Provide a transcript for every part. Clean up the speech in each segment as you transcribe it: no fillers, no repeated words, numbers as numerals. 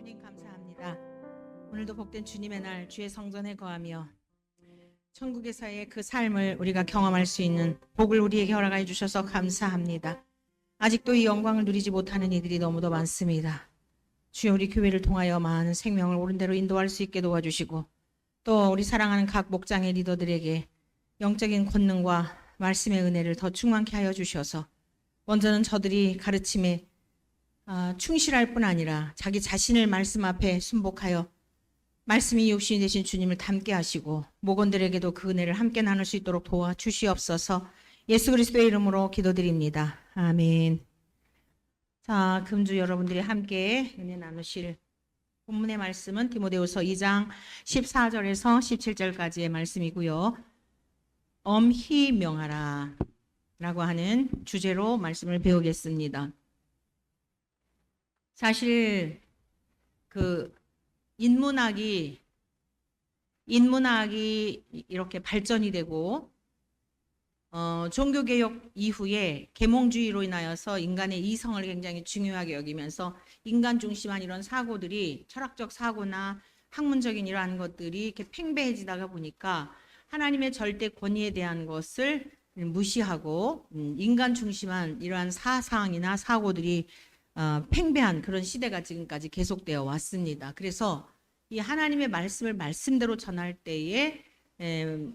주님 감사합니다. 오늘도 복된 주님의 날 주의 성전에 거하며 천국에서의 그 삶을 우리가 경험할 수 있는 복을 우리에게 허락해 주셔서 감사합니다. 아직도 이 영광을 누리지 못하는 이들이 너무도 많습니다. 주여 우리 교회를 통하여 많은 생명을 옳은 대로 인도할 수 있게 도와주시고 또 우리 사랑하는 각 목장의 리더들에게 영적인 권능과 말씀의 은혜를 더 충만케 하여 주셔서 먼저는 저들이 가르침에 충실할 뿐 아니라 자기 자신을 말씀 앞에 순복하여 말씀이 육신이 되신 주님을 닮게 하시고 목원들에게도 그 은혜를 함께 나눌 수 있도록 도와주시옵소서. 예수 그리스도의 이름으로 기도드립니다. 아멘. 자, 금주 여러분들이 함께 은혜 나누실 본문의 말씀은 디모데후서 2장 14절에서 17절까지의 말씀이고요. 엄히 명하라 라고 하는 주제로 말씀을 배우겠습니다. 사실 그 인문학이 이렇게 발전이 되고 종교개혁 이후에 계몽주의로 인하여서 인간의 이성을 굉장히 중요하게 여기면서 인간 중심한 이런 사고들이 철학적 사고나 학문적인 이러한 것들이 이렇게 팽배해지다가 보니까 하나님의 절대 권위에 대한 것을 무시하고 인간 중심한 이러한 사상이나 사고들이 팽배한 그런 시대가 지금까지 계속되어 왔습니다. 그래서 이 하나님의 말씀을 말씀대로 전할 때에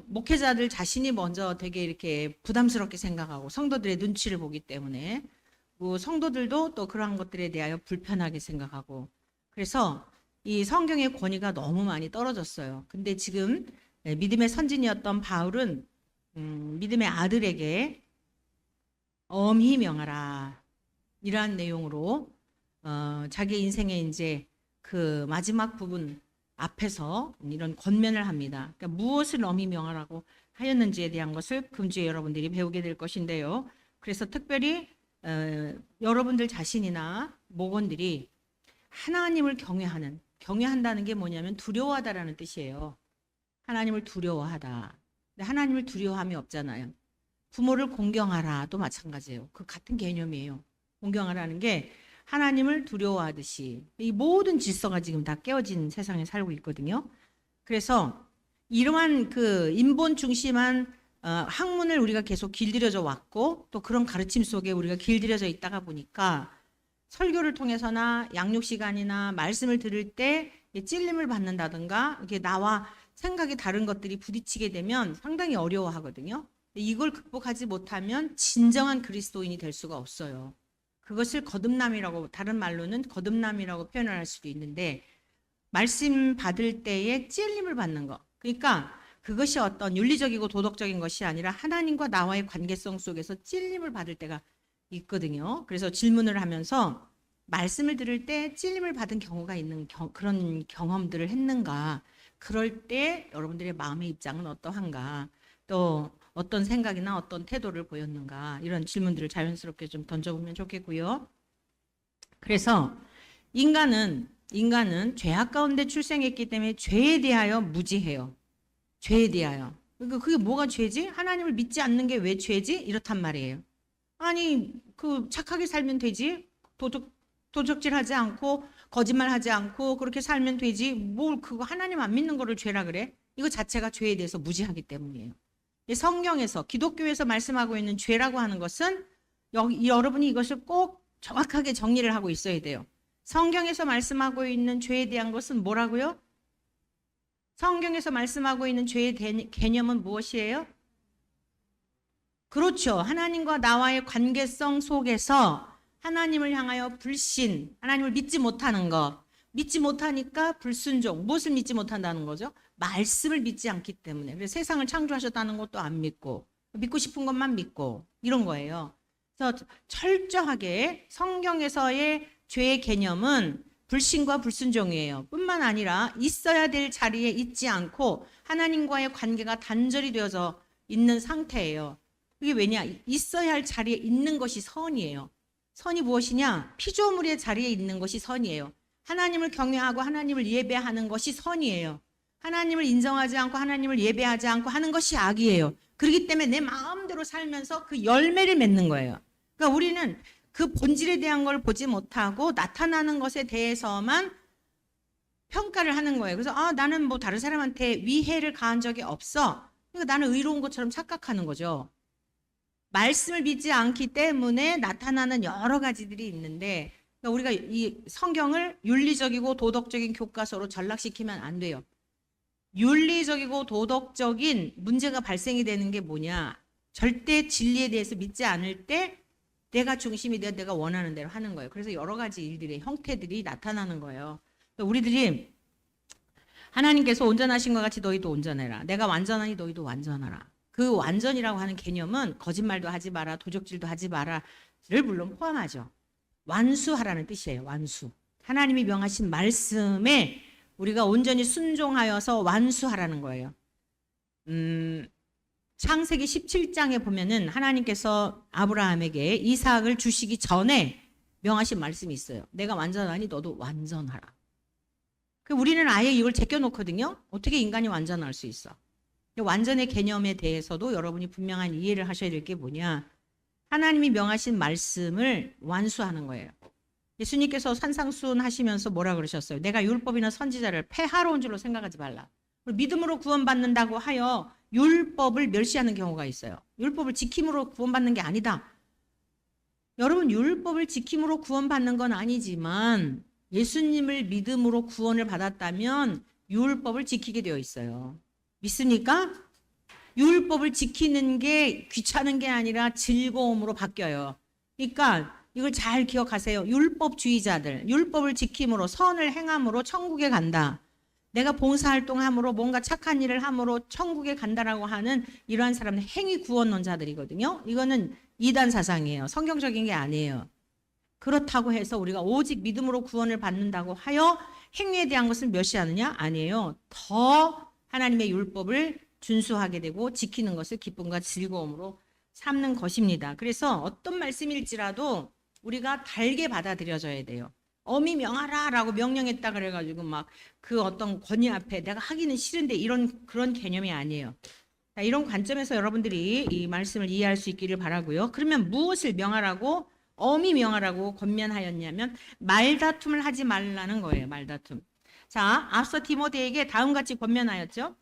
목회자들 자신이 먼저 되게 이렇게 부담스럽게 생각하고 성도들의 눈치를 보기 때문에 성도들도 또 그러한 것들에 대하여 불편하게 생각하고 그래서 이 성경의 권위가 너무 많이 떨어졌어요. 근데 지금 믿음의 선진이었던 바울은 믿음의 아들에게 엄히 명하라 이러한 내용으로 자기 인생의 이제 그 마지막 부분 앞에서 이런 권면을 합니다. 그러니까 무엇을 엄히 명하라고 하였는지에 대한 것을 금주에 여러분들이 배우게 될 것인데요. 그래서 특별히 여러분들 자신이나 목원들이 하나님을 경외한다는 게 뭐냐면 두려워하다라는 뜻이에요. 하나님을 두려워하다. 근데 하나님을 두려워함이 없잖아요. 부모를 공경하라도 마찬가지예요. 그 같은 개념이에요. 공경하라는 게 하나님을 두려워하듯이 이 모든 질서가 지금 다 깨어진 세상에 살고 있거든요. 그래서 이러한 그 인본 중심한 학문을 우리가 계속 길들여져 왔고 또 그런 가르침 속에 우리가 길들여져 있다가 보니까 설교를 통해서나 양육 시간이나 말씀을 들을 때 찔림을 받는다든가 이게 나와 생각이 다른 것들이 부딪히게 되면 상당히 어려워하거든요. 이걸 극복하지 못하면 진정한 그리스도인이 될 수가 없어요. 그것을 거듭남이라고 다른 말로는 거듭남이라고 표현을 할 수도 있는데 말씀 받을 때에 찔림을 받는 거. 그러니까 그것이 어떤 윤리적이고 도덕적인 것이 아니라 하나님과 나와의 관계성 속에서 찔림을 받을 때가 있거든요. 그래서 질문을 하면서 말씀을 들을 때 찔림을 받은 경우가 있는 그런 경험들을 했는가? 그럴 때 여러분들의 마음의 입장은 어떠한가? 또 어떤 생각이나 어떤 태도를 보였는가 이런 질문들을 자연스럽게 좀 던져보면 좋겠고요. 그래서 인간은 죄악 가운데 출생했기 때문에 죄에 대하여 무지해요. 죄에 대하여. 그러니까 그게 뭐가 죄지? 하나님을 믿지 않는 게 왜 죄지? 이렇단 말이에요. 아니 그 착하게 살면 되지. 도적질하지 않고 거짓말하지 않고 그렇게 살면 되지. 뭘 그거 하나님 안 믿는 거를 죄라 그래? 이거 자체가 죄에 대해서 무지하기 때문이에요. 성경에서 기독교에서 말씀하고 있는 죄라고 하는 것은 여러분이 이것을 꼭 정확하게 정리를 하고 있어야 돼요. 성경에서 말씀하고 있는 죄에 대한 것은 뭐라고요? 성경에서 말씀하고 있는 죄의 개념은 무엇이에요? 그렇죠. 하나님과 나와의 관계성 속에서 하나님을 향하여 불신, 하나님을 믿지 못하는 것. 믿지 못하니까 불순종. 무엇을 믿지 못한다는 거죠? 말씀을 믿지 않기 때문에. 그래서 세상을 창조하셨다는 것도 안 믿고 믿고 싶은 것만 믿고 이런 거예요. 그래서 철저하게 성경에서의 죄의 개념은 불신과 불순종이에요. 뿐만 아니라 있어야 될 자리에 있지 않고 하나님과의 관계가 단절이 되어서 있는 상태예요. 그게 왜냐? 있어야 할 자리에 있는 것이 선이에요. 선이 무엇이냐? 피조물의 자리에 있는 것이 선이에요. 하나님을 경외하고 하나님을 예배하는 것이 선이에요. 하나님을 인정하지 않고 하나님을 예배하지 않고 하는 것이 악이에요. 그렇기 때문에 내 마음대로 살면서 그 열매를 맺는 거예요. 그러니까 우리는 그 본질에 대한 걸 보지 못하고 나타나는 것에 대해서만 평가를 하는 거예요. 그래서 나는 뭐 다른 사람한테 위해를 가한 적이 없어. 그러니까 나는 의로운 것처럼 착각하는 거죠. 말씀을 믿지 않기 때문에 나타나는 여러 가지들이 있는데, 그러니까 우리가 이 성경을 윤리적이고 도덕적인 교과서로 전락시키면 안 돼요. 윤리적이고 도덕적인 문제가 발생이 되는 게 뭐냐? 절대 진리에 대해서 믿지 않을 때 내가 중심이 되어 내가 원하는 대로 하는 거예요. 그래서 여러 가지 일들의 형태들이 나타나는 거예요. 우리들이 하나님께서 온전하신 것 같이 너희도 온전해라. 내가 완전하니 너희도 완전하라. 그 완전이라고 하는 개념은 거짓말도 하지 마라, 도적질도 하지 마라를 물론 포함하죠. 완수하라는 뜻이에요. 완수. 하나님이 명하신 말씀에 우리가 온전히 순종하여서 완수하라는 거예요. 창세기 17장에 보면은 하나님께서 아브라함에게 이삭을 주시기 전에 명하신 말씀이 있어요. 내가 완전하니 너도 완전하라. 우리는 아예 이걸 제껴놓거든요. 어떻게 인간이 완전할 수 있어? 완전의 개념에 대해서도 여러분이 분명한 이해를 하셔야 될 게 뭐냐? 하나님이 명하신 말씀을 완수하는 거예요. 예수님께서 산상수훈 하시면서 뭐라 그러셨어요? 내가 율법이나 선지자를 폐하러 온 줄로 생각하지 말라. 믿음으로 구원받는다고 하여 율법을 멸시하는 경우가 있어요. 율법을 지킴으로 구원받는 게 아니다. 여러분, 율법을 지킴으로 구원받는 건 아니지만 예수님을 믿음으로 구원을 받았다면 율법을 지키게 되어 있어요. 믿습니까? 율법을 지키는 게 귀찮은 게 아니라 즐거움으로 바뀌어요. 그러니까 이걸 잘 기억하세요. 율법주의자들, 율법을 지킴으로 선을 행함으로 천국에 간다. 내가 봉사활동함으로 뭔가 착한 일을 함으로 천국에 간다라고 하는 이러한 사람은 행위 구원론자들이거든요. 이거는 이단 사상이에요. 성경적인 게 아니에요. 그렇다고 해서 우리가 오직 믿음으로 구원을 받는다고 하여 행위에 대한 것을 멸시하느냐? 아니에요. 더 하나님의 율법을 준수하게 되고 지키는 것을 기쁨과 즐거움으로 삼는 것입니다. 그래서 어떤 말씀일지라도 우리가 달게 받아들여져야 돼요. 어미 명하라 라고 명령했다 그래가지고 막 그 어떤 권위 앞에 내가 하기는 싫은데 그런 개념이 아니에요. 자, 이런 관점에서 여러분들이 이 말씀을 이해할 수 있기를 바라고요. 그러면 무엇을 명하라고 어미 명하라고 권면하였냐면 말다툼을 하지 말라는 거예요. 말다툼. 자, 앞서 디모데에게 다음같이 권면하였죠.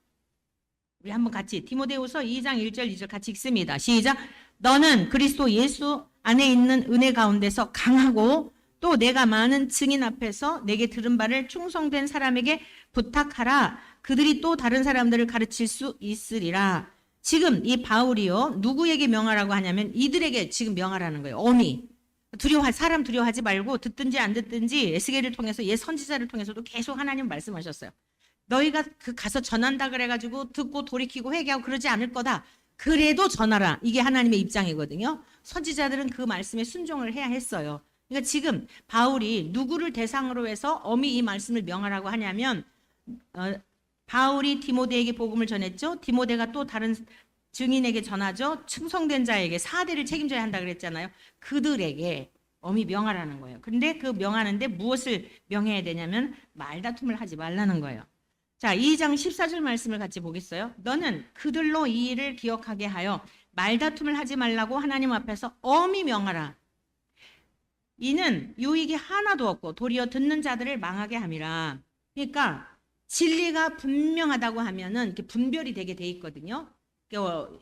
우리 한번 같이 디모데후서 2장 1절 2절 같이 읽습니다. 시작. 너는 그리스도 예수 안에 있는 은혜 가운데서 강하고 또 내가 많은 증인 앞에서 내게 들은 바를 충성된 사람에게 부탁하라. 그들이 또 다른 사람들을 가르칠 수 있으리라. 지금 이 바울이요 누구에게 명하라고 하냐면 이들에게 지금 명하라는 거예요. 어미. 사람 두려워하지 말고 듣든지 안 듣든지 에스겔을 통해서 옛 선지자를 통해서도 계속 하나님 말씀하셨어요. 너희가 가서 전한다 그래가지고 듣고 돌이키고 회개하고 그러지 않을 거다. 그래도 전하라. 이게 하나님의 입장이거든요. 선지자들은 그 말씀에 순종을 해야 했어요. 그러니까 지금 바울이 누구를 대상으로 해서 엄히 이 말씀을 명하라고 하냐면 바울이 디모데에게 복음을 전했죠. 디모데가 또 다른 증인에게 전하죠. 충성된 자에게 사대를 책임져야 한다 그랬잖아요. 그들에게 엄히 명하라는 거예요. 그런데 그 명하는데 무엇을 명해야 되냐면 말다툼을 하지 말라는 거예요. 자, 2장 14절 말씀을 같이 보겠어요. 너는 그들로 이 일을 기억하게 하여 말다툼을 하지 말라고 하나님 앞에서 엄히 명하라. 이는 유익이 하나도 없고 도리어 듣는 자들을 망하게 함이라. 그러니까 진리가 분명하다고 하면은 이렇게 분별이 되게 돼 있거든요.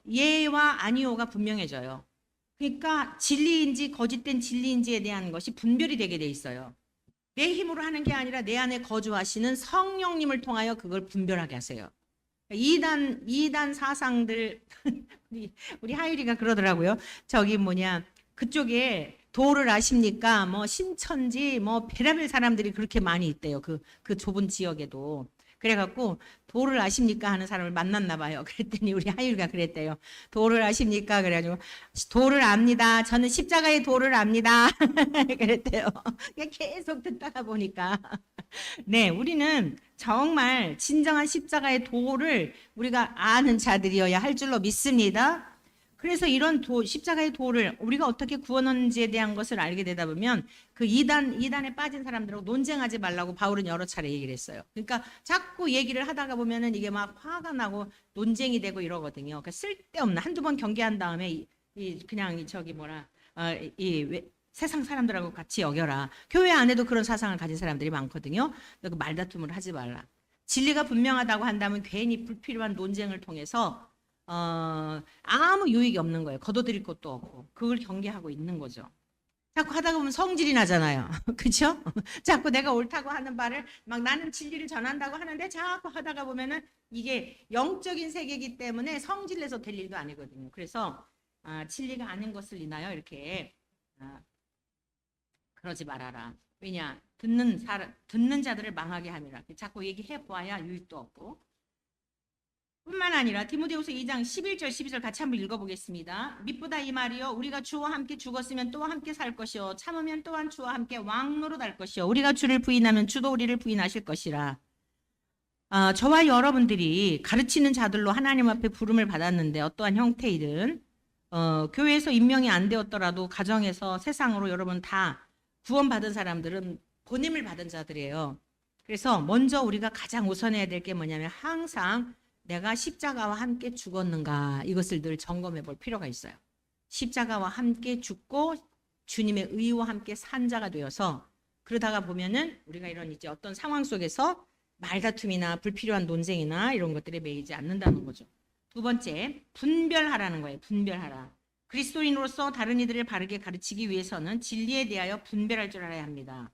예와 아니오가 분명해져요. 그러니까 진리인지 거짓된 진리인지에 대한 것이 분별이 되게 돼 있어요. 내 힘으로 하는 게 아니라 내 안에 거주하시는 성령님을 통하여 그걸 분별하게 하세요. 이단 사상들 우리 하율이가 그러더라고요. 그쪽에 도를 아십니까? 뭐 신천지 뭐 별의별 사람들이 그렇게 많이 있대요. 그 좁은 지역에도. 그래갖고 도를 아십니까 하는 사람을 만났나 봐요. 그랬더니 우리 하율이가 그랬대요. 도를 아십니까? 그래가지고 도를 압니다. 저는 십자가의 도를 압니다. 그랬대요. 계속 듣다가 보니까 네, 우리는 정말 진정한 십자가의 도를 우리가 아는 자들이어야 할 줄로 믿습니다. 그래서 이런 십자가의 도를 우리가 어떻게 구원하는지에 대한 것을 알게 되다 보면 그 이단에 빠진 사람들하고 논쟁하지 말라고 바울은 여러 차례 얘기를 했어요. 그러니까 자꾸 얘기를 하다가 보면은 이게 막 화가 나고 논쟁이 되고 이러거든요. 그러니까 쓸데없는 한두 번 경계한 다음에 세상 사람들하고 같이 여겨라. 교회 안에도 그런 사상을 가진 사람들이 많거든요. 그 말다툼을 하지 말라. 진리가 분명하다고 한다면 괜히 불필요한 논쟁을 통해서 아무 유익이 없는 거예요. 거둬들일 것도 없고. 그걸 경계하고 있는 거죠. 자꾸 하다가 보면 성질이 나잖아요. 그렇죠? 자꾸 내가 옳다고 하는 바를 막 나는 진리를 전한다고 하는데 자꾸 하다가 보면은 이게 영적인 세계이기 때문에 성질 내서 될 일도 아니거든요. 그래서 진리가 아닌 것을 인하여 이렇게 그러지 말아라. 왜냐? 듣는 자들을 망하게 함이라. 자꾸 얘기해 보아야 유익도 없고. 뿐만 아니라 디모데후서 2장 11절 12절 같이 한번 읽어보겠습니다. 밑보다 이 말이요 우리가 주와 함께 죽었으면 또한 함께 살 것이요 참으면 또한 주와 함께 왕노릇 할 것이요 우리가 주를 부인하면 주도 우리를 부인하실 것이라. 저와 여러분들이 가르치는 자들로 하나님 앞에 부름을 받았는데 어떠한 형태이든 교회에서 임명이 안 되었더라도 가정에서 세상으로 여러분 다 구원받은 사람들은 보냄을 받은 자들이에요. 그래서 먼저 우리가 가장 우선해야 될 게 뭐냐면 항상 내가 십자가와 함께 죽었는가 이것을 늘 점검해 볼 필요가 있어요. 십자가와 함께 죽고 주님의 의와 함께 산 자가 되어서 그러다가 보면은 우리가 이런 이제 어떤 상황 속에서 말다툼이나 불필요한 논쟁이나 이런 것들에 매이지 않는다는 거죠. 두 번째, 분별하라는 거예요. 분별하라. 그리스도인으로서 다른 이들을 바르게 가르치기 위해서는 진리에 대하여 분별할 줄 알아야 합니다.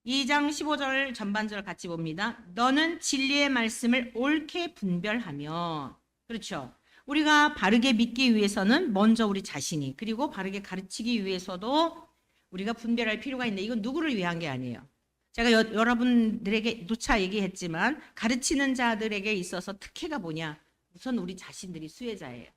2장 15절 전반절 같이 봅니다. 너는 진리의 말씀을 옳게 분별하며. 그렇죠. 우리가 바르게 믿기 위해서는 먼저 우리 자신이 그리고 바르게 가르치기 위해서도 우리가 분별할 필요가 있는데 이건 누구를 위한 게 아니에요. 제가 여러분들에게 누차 얘기했지만 가르치는 자들에게 있어서 특혜가 뭐냐. 우선 우리 자신들이 수혜자예요.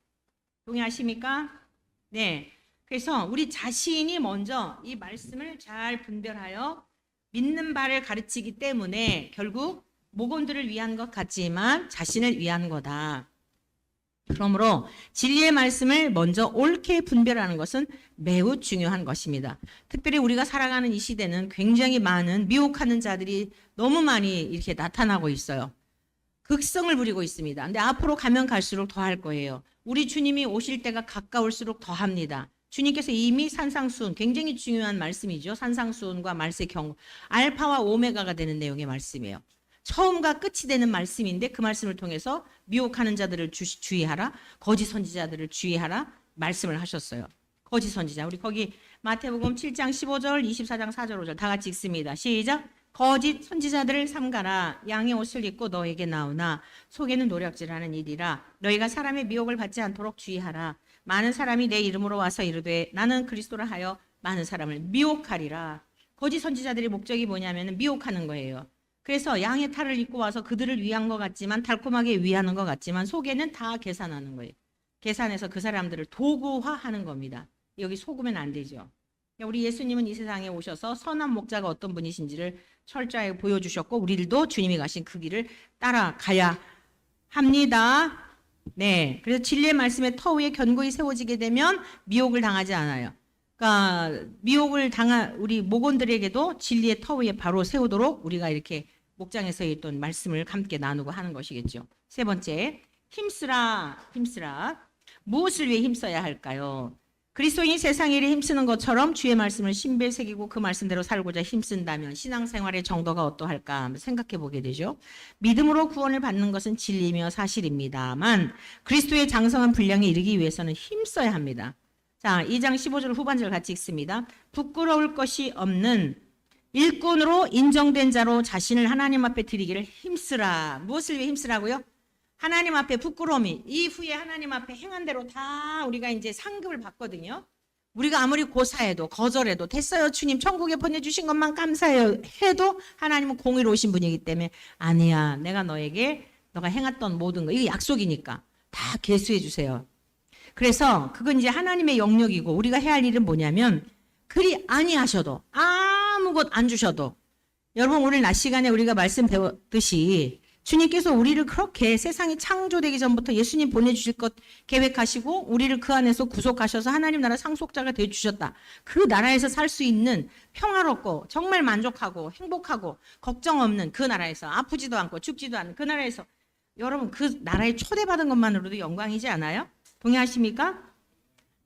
동의하십니까? 네. 그래서 우리 자신이 먼저 이 말씀을 잘 분별하여 믿는 바를 가르치기 때문에 결국 목원들을 위한 것 같지만 자신을 위한 거다. 그러므로 진리의 말씀을 먼저 옳게 분별하는 것은 매우 중요한 것입니다. 특별히 우리가 살아가는 이 시대는 굉장히 많은 미혹하는 자들이 너무 많이 이렇게 나타나고 있어요. 극성을 부리고 있습니다. 근데 앞으로 가면 갈수록 더 할 거예요. 우리 주님이 오실 때가 가까울수록 더 합니다. 주님께서 이미 산상수훈, 굉장히 중요한 말씀이죠. 산상수훈과 말세 경고, 알파와 오메가가 되는 내용의 말씀이에요. 처음과 끝이 되는 말씀인데 그 말씀을 통해서 미혹하는 자들을 주의하라, 거짓 선지자들을 주의하라 말씀을 하셨어요. 거짓 선지자. 우리 거기 마태복음 7장 15절, 24장 4절, 5절 다 같이 읽습니다. 시작. 거짓 선지자들을 삼가라. 양의 옷을 입고 너에게 나오나 속에는 노략질하는 일이라. 너희가 사람의 미혹을 받지 않도록 주의하라. 많은 사람이 내 이름으로 와서 이르되 나는 그리스도라 하여 많은 사람을 미혹하리라. 거짓 선지자들의 목적이 뭐냐면 미혹하는 거예요. 그래서 양의 탈을 입고 와서 그들을 위한 것 같지만 달콤하게 위하는 것 같지만 속에는 다 계산하는 거예요. 계산해서 그 사람들을 도구화하는 겁니다. 여기 속으면 안 되죠. 우리 예수님은 이 세상에 오셔서 선한 목자가 어떤 분이신지를 철저하게 보여주셨고 우리들도 주님이 가신 그 길을 따라가야 합니다. 네, 그래서 진리의 말씀의 터 위에 견고히 세워지게 되면 미혹을 당하지 않아요. 그러니까 미혹을 당한 우리 목원들에게도 진리의 터 위에 바로 세우도록 우리가 이렇게 목장에서 있던 말씀을 함께 나누고 하는 것이겠죠. 세 번째, 힘쓰라. 무엇을 위해 힘써야 할까요? 그리스도인이 세상 일에 힘쓰는 것처럼 주의 말씀을 신비에 새기고 그 말씀대로 살고자 힘쓴다면 신앙생활의 정도가 어떠할까 생각해 보게 되죠. 믿음으로 구원을 받는 것은 진리며 사실입니다만 그리스도의 장성한 분량에 이르기 위해서는 힘써야 합니다. 자, 2장 15절 후반절 같이 읽습니다. 부끄러울 것이 없는 일꾼으로 인정된 자로 자신을 하나님 앞에 드리기를 힘쓰라. 무엇을 위해 힘쓰라고요? 하나님 앞에 부끄러움이 이후에 하나님 앞에 행한 대로 다 우리가 이제 상급을 받거든요. 우리가 아무리 고사해도 거절해도 됐어요 주님 천국에 보내주신 것만 감사해요 해도 하나님은 공의로우신 분이기 때문에 아니야 내가 너가 행했던 모든 거 이거 약속이니까 다 계수해 주세요. 그래서 그건 이제 하나님의 영역이고 우리가 해야 할 일은 뭐냐면 그리 아니하셔도 아무것 안 주셔도 여러분 오늘 낮 시간에 우리가 말씀 배웠듯이 주님께서 우리를 그렇게 세상이 창조되기 전부터 예수님 보내주실 것 계획하시고 우리를 그 안에서 구속하셔서 하나님 나라 상속자가 되어주셨다. 그 나라에서 살 수 있는 평화롭고 정말 만족하고 행복하고 걱정 없는 그 나라에서 아프지도 않고 죽지도 않는 그 나라에서 여러분 그 나라에 초대받은 것만으로도 영광이지 않아요? 동의하십니까?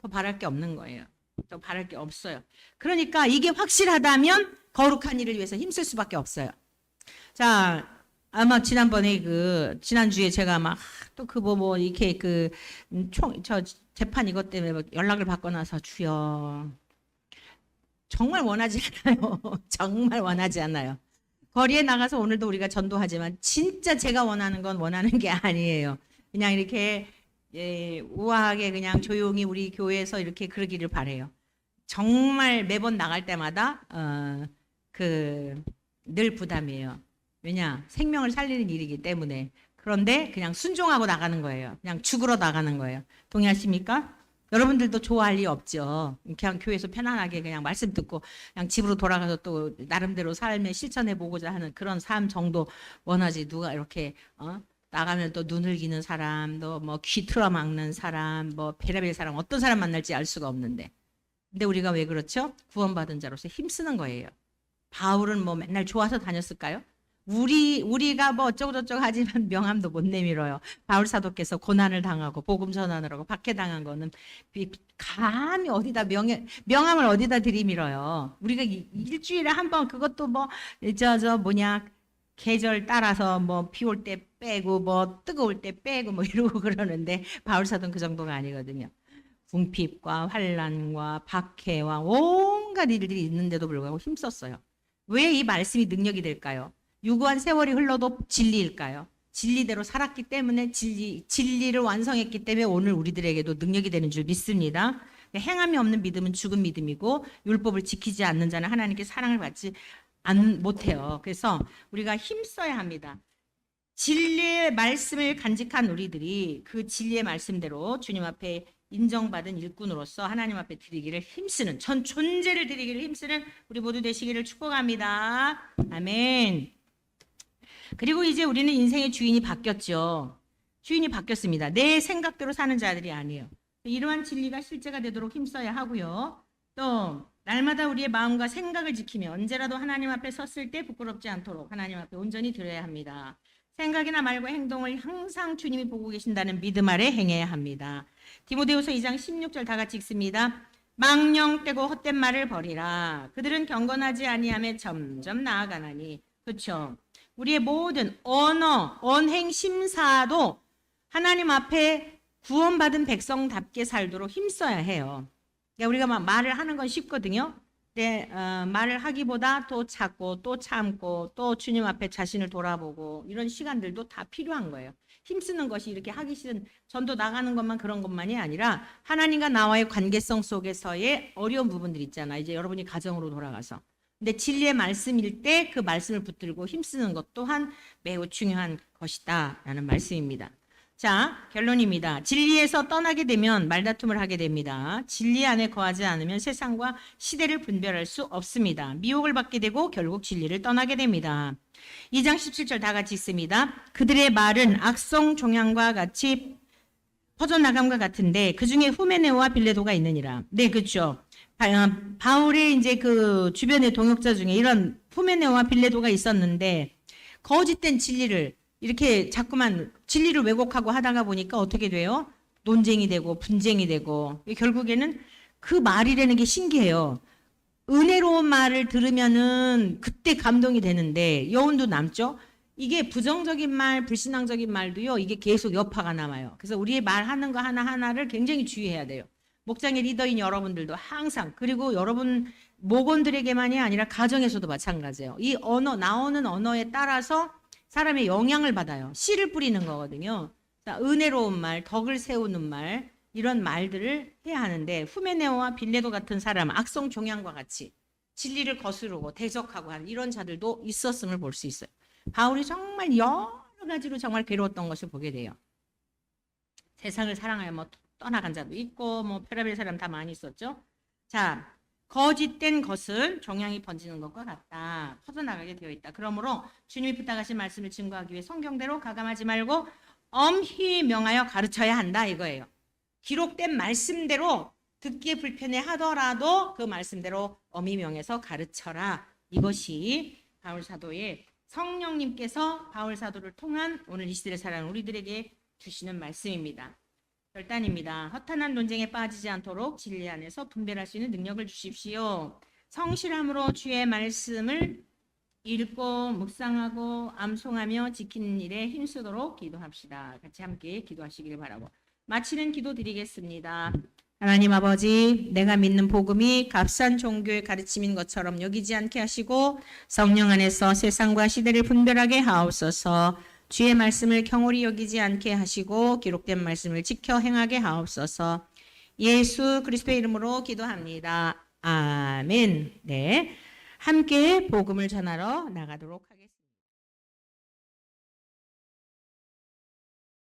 더 바랄 게 없는 거예요. 더 바랄 게 없어요. 그러니까 이게 확실하다면 거룩한 일을 위해서 힘쓸 수밖에 없어요. 자, 아마 지난번에 지난주에 제가 막 또 이렇게 저 재판 이것 때문에 막 연락을 받고 나서 주여 정말 원하지 않아요. 정말 원하지 않아요. 거리에 나가서 오늘도 우리가 전도하지만 진짜 제가 원하는 건 원하는 게 아니에요. 그냥 이렇게 우아하게 그냥 조용히 우리 교회에서 이렇게 그러기를 바래요. 정말 매번 나갈 때마다 늘 부담이에요. 왜냐? 생명을 살리는 일이기 때문에. 그런데 그냥 순종하고 나가는 거예요. 그냥 죽으러 나가는 거예요. 동의하십니까? 여러분들도 좋아할 리 없죠. 그냥 교회에서 편안하게 그냥 말씀 듣고 그냥 집으로 돌아가서 또 나름대로 삶에 실천해 보고자 하는 그런 삶 정도 원하지. 누가 이렇게 나가면 또 눈을 기는 사람, 또 뭐 귀 틀어막는 사람, 뭐 별의별 사람, 어떤 사람 만날지 알 수가 없는데. 근데 우리가 왜 그렇죠? 구원받은 자로서 힘쓰는 거예요. 바울은 뭐 맨날 좋아서 다녔을까요? 우리가 뭐 어쩌고저쩌고 하지만 명함도 못 내밀어요. 바울 사도께서 고난을 당하고 복음 전하느라고 박해당한 거는 감히 어디다 명함을 어디다 들이밀어요. 우리가 일주일에 한 번 그것도 뭐 계절 따라서 뭐 비 올 때 빼고 뭐 뜨거울 때 빼고 뭐 이러고 그러는데 바울 사도는 그 정도가 아니거든요. 궁핍과 환난과 박해와 온갖 일들이 있는데도 불구하고 힘썼어요. 왜 이 말씀이 능력이 될까요? 유구한 세월이 흘러도 진리일까요? 진리대로 살았기 때문에 진리를 완성했기 때문에 오늘 우리들에게도 능력이 되는 줄 믿습니다. 행함이 없는 믿음은 죽은 믿음이고 율법을 지키지 않는 자는 하나님께 사랑을 받지 못해요. 그래서 우리가 힘써야 합니다. 진리의 말씀을 간직한 우리들이 그 진리의 말씀대로 주님 앞에 인정받은 일꾼으로서 하나님 앞에 드리기를 힘쓰는 전 존재를 드리기를 힘쓰는 우리 모두 되시기를 축복합니다. 아멘. 그리고 이제 우리는 인생의 주인이 바뀌었죠. 주인이 바뀌었습니다. 내 생각대로 사는 자들이 아니에요. 이러한 진리가 실제가 되도록 힘써야 하고요. 또 날마다 우리의 마음과 생각을 지키며 언제라도 하나님 앞에 섰을 때 부끄럽지 않도록 하나님 앞에 온전히 드려야 합니다. 생각이나 말과 행동을 항상 주님이 보고 계신다는 믿음 아래 행해야 합니다. 디모데후서 2장 16절 다 같이 읽습니다. 망령 떼고 헛된 말을 버리라. 그들은 경건하지 아니하며 점점 나아가나니. 그렇죠. 우리의 모든 언어, 언행, 심사도 하나님 앞에 구원받은 백성답게 살도록 힘써야 해요. 그러니까 우리가 막 말을 하는 건 쉽거든요. 근데 말을 하기보다 또 찾고 또 참고 또 주님 앞에 자신을 돌아보고 이런 시간들도 다 필요한 거예요. 힘쓰는 것이 이렇게 하기 싫은 전도 나가는 것만 그런 것만이 아니라 하나님과 나와의 관계성 속에서의 어려운 부분들 있잖아. 이제 여러분이 가정으로 돌아가서. 근데 진리의 말씀일 때 그 말씀을 붙들고 힘쓰는 것 또한 매우 중요한 것이다 라는 말씀입니다. 자, 결론입니다. 진리에서 떠나게 되면 말다툼을 하게 됩니다. 진리 안에 거하지 않으면 세상과 시대를 분별할 수 없습니다. 미혹을 받게 되고 결국 진리를 떠나게 됩니다. 2장 17절 다 같이 읽습니다. 그들의 말은 악성 종양과 같이 퍼져나감과 같은데 그 중에 후메네오와 빌레도가 있느니라. 네, 그렇죠. 바울의 이제 그 주변의 동역자 중에 이런 후메네오와 빌레도가 있었는데 거짓된 진리를 이렇게 자꾸만 진리를 왜곡하고 하다가 보니까 어떻게 돼요? 논쟁이 되고 분쟁이 되고 결국에는 그 말이라는 게 신기해요. 은혜로운 말을 들으면은 그때 감동이 되는데 여운도 남죠. 이게 부정적인 말, 불신앙적인 말도요. 이게 계속 여파가 남아요. 그래서 우리의 말하는 거 하나하나를 굉장히 주의해야 돼요. 목장의 리더인 여러분들도 항상 그리고 여러분 목원들에게만이 아니라 가정에서도 마찬가지예요. 이 언어 나오는 언어에 따라서 사람의 영향을 받아요. 씨를 뿌리는 거거든요. 자, 은혜로운 말, 덕을 세우는 말 이런 말들을 해야 하는데 후메네오와 빌레도 같은 사람 악성 종양과 같이 진리를 거스르고 대적하고 하는 이런 자들도 있었음을 볼 수 있어요. 바울이 정말 여러 가지로 정말 괴로웠던 것을 보게 돼요. 세상을 사랑하여 뭐 떠나간 자도 있고 뭐 별의별 사람 다 많이 있었죠. 자, 거짓된 것은 종양이 번지는 것과 같다. 퍼져나가게 되어 있다. 그러므로 주님이 부탁하신 말씀을 증거하기 위해 성경대로 가감하지 말고 엄히 명하여 가르쳐야 한다 이거예요. 기록된 말씀대로 듣기에 불편해 하더라도 그 말씀대로 엄히 명해서 가르쳐라. 이것이 바울 사도의 성령님께서 바울 사도를 통한 오늘 이 시대를 살아가는 우리들에게 주시는 말씀입니다. 결단입니다. 허탄한 논쟁에 빠지지 않도록 진리 안에서 분별할 수 있는 능력을 주십시오. 성실함으로 주의 말씀을 읽고 묵상하고 암송하며 지키는 일에 힘쓰도록 기도합시다. 같이 함께 기도하시길 바라고 마치는 기도 드리겠습니다. 하나님 아버지, 내가 믿는 복음이 값싼 종교의 가르침인 것처럼 여기지 않게 하시고 성령 안에서 세상과 시대를 분별하게 하옵소서. 주의 말씀을 경홀히 여기지 않게 하시고 기록된 말씀을 지켜 행하게 하옵소서. 예수 그리스도의 이름으로 기도합니다. 아멘. 네, 함께 복음을 전하러 나가도록 하겠습니다.